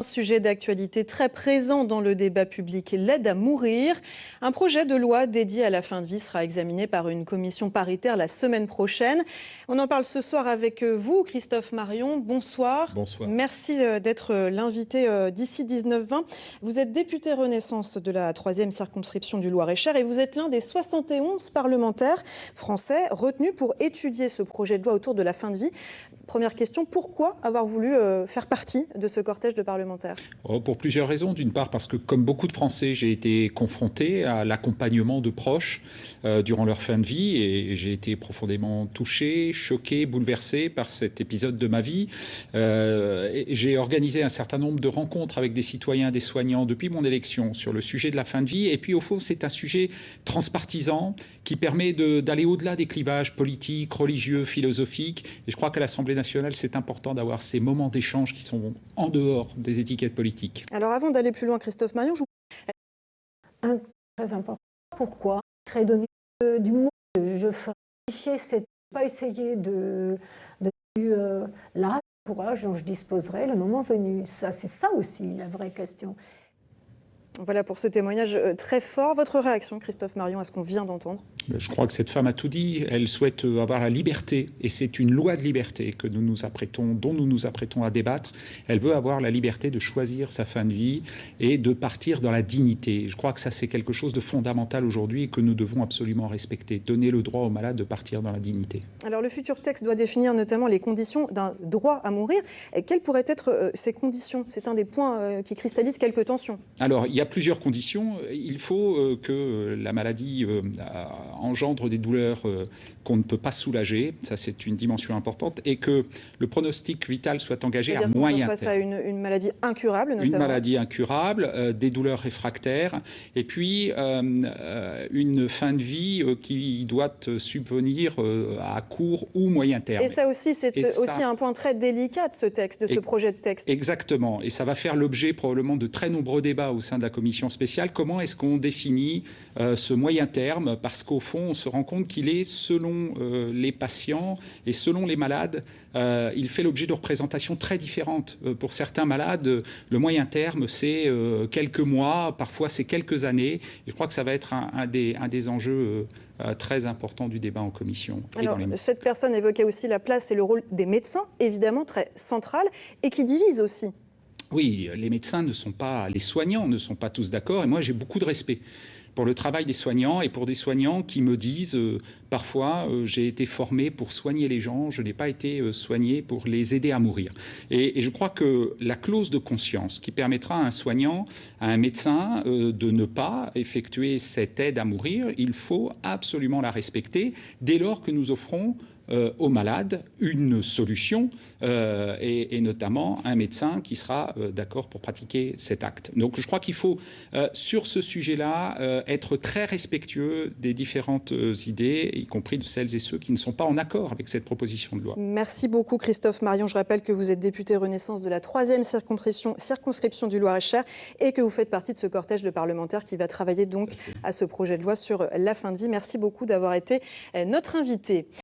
Sujet d'actualité très présent dans le débat public, l'aide à mourir. Un projet de loi dédié à la fin de vie sera examiné par une commission paritaire la semaine prochaine. On en parle ce soir avec vous, Christophe Marion. Bonsoir. Bonsoir. Merci d'être l'invité d'ici 19h20. Vous êtes député Renaissance de la 3e circonscription du Loir-et-Cher et vous êtes l'un des 71 parlementaires français retenus pour étudier ce projet de loi autour de la fin de vie. Première question, pourquoi avoir voulu faire partie de ce cortège de parlementaires ? Pour plusieurs raisons. D'une part, parce que comme beaucoup de Français, j'ai été confronté à l'accompagnement de proches durant leur fin de vie et j'ai été profondément touché, choqué, bouleversé par cet épisode de ma vie. J'ai organisé un certain nombre de rencontres avec des citoyens, des soignants depuis mon élection sur le sujet de la fin de vie. Et puis au fond, c'est un sujet transpartisan qui permet d'aller au-delà des clivages politiques, religieux, philosophiques. Et je crois qu'à l'Assemblée nationale, c'est important d'avoir ces moments d'échange qui sont en dehors des étiquettes politiques. Alors avant d'aller plus loin, Christophe Marion, très important. Pourquoi il serait donné du monde. Je ferais c'est pas essayer de là, courage dont je disposerai le moment venu. Ça, c'est ça aussi la vraie question. Voilà pour ce témoignage très fort. Votre réaction, Christophe Marion, à ce qu'on vient d'entendre ? Je crois que cette femme a tout dit. Elle souhaite avoir la liberté, et c'est une loi de liberté dont nous nous apprêtons à débattre. Elle veut avoir la liberté de choisir sa fin de vie et de partir dans la dignité. Je crois que ça, c'est quelque chose de fondamental aujourd'hui et que nous devons absolument respecter. Donner le droit aux malades de partir dans la dignité. Alors, le futur texte doit définir notamment les conditions d'un droit à mourir. Et quelles pourraient être ces conditions ? C'est un des points qui cristallise quelques tensions. Alors, il y a plusieurs conditions. Il faut que la maladie engendre des douleurs qu'on ne peut pas soulager. Ça, c'est une dimension importante. Et que le pronostic vital soit engagé à moyen terme. Face à une maladie incurable, notamment. Une maladie incurable, des douleurs réfractaires. Et puis, une fin de vie qui doit subvenir à court ou moyen terme. Et ça aussi, c'est aussi un point très délicat de ce texte, de ce projet de texte. Exactement. Et ça va faire l'objet probablement de très nombreux débats au sein de la commission spéciale. Comment est-ce qu'on définit ce moyen terme ? Parce qu'au fond, on se rend compte qu'il est, selon les patients et selon les malades, il fait l'objet de représentations très différentes. Pour certains malades, le moyen terme, c'est quelques mois, parfois c'est quelques années. Et je crois que ça va être un des enjeux très importants du débat en commission. Alors, cette personne évoquait aussi la place et le rôle des médecins, évidemment très central, et qui divise aussi. Oui, les médecins les soignants ne sont pas tous d'accord, et moi j'ai beaucoup de respect pour le travail des soignants et pour des soignants qui me disent parfois j'ai été formé pour soigner les gens, je n'ai pas été soigné pour les aider à mourir. Et je crois que la clause de conscience qui permettra à un soignant, à un médecin de ne pas effectuer cette aide à mourir, il faut absolument la respecter dès lors que nous offrons aux malades une solution et notamment un médecin qui sera d'accord pour pratiquer cet acte. Donc je crois qu'il faut sur ce sujet-là être très respectueux des différentes idées, y compris de celles et ceux qui ne sont pas en accord avec cette proposition de loi. Merci beaucoup Christophe Marion. Je rappelle que vous êtes député Renaissance de la 3e circonscription du Loir-et-Cher et que vous faites partie de ce cortège de parlementaires qui va travailler donc à ce projet de loi sur la fin de vie. Merci beaucoup d'avoir été notre invité.